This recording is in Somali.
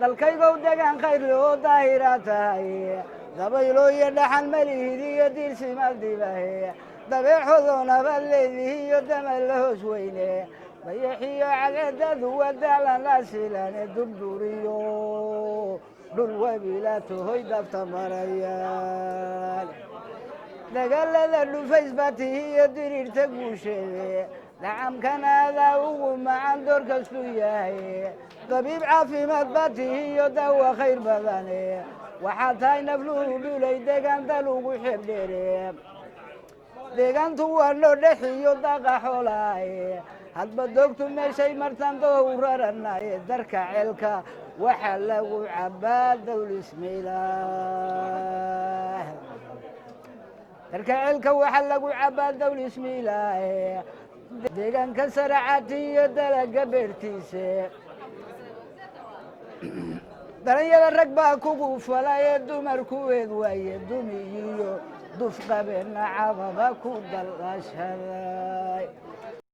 dalkaygow degaan khayr loo daahira tahay dabaylo iyo dhaxan malihidi iyo diirsimaal dibahe dabeexoodoo nabad leedihi iyo damal la hoos weyne dayaxiyo cageedadu wadaalan la silane durduriyo dhul wabilaatohoy dabta marayaan dagaalada dhufays batihi iyo diriirta guusheede dacamkanaadaa ugu macan door kastuu yahay dabiib caafimaad batihi iyo daawa khayr badane waxaa tahay nafluhu dhulay degaan dal ugu xebdheere deegaantu waa loo dhexiyo daqa xoolaaye hadba doogtu meeshay martaan doow raranaye darka ceelka waxaa lagu cabaa dawlismiilaah darka ceelka waxaa lagu cabaa dawlismiilaahe deegaanka saracati iyo dalaga beertiise daranyada rag baa kugu falaye dumarkuweed waaye dumiyiyo dufqabeena cababa ku dalqashaday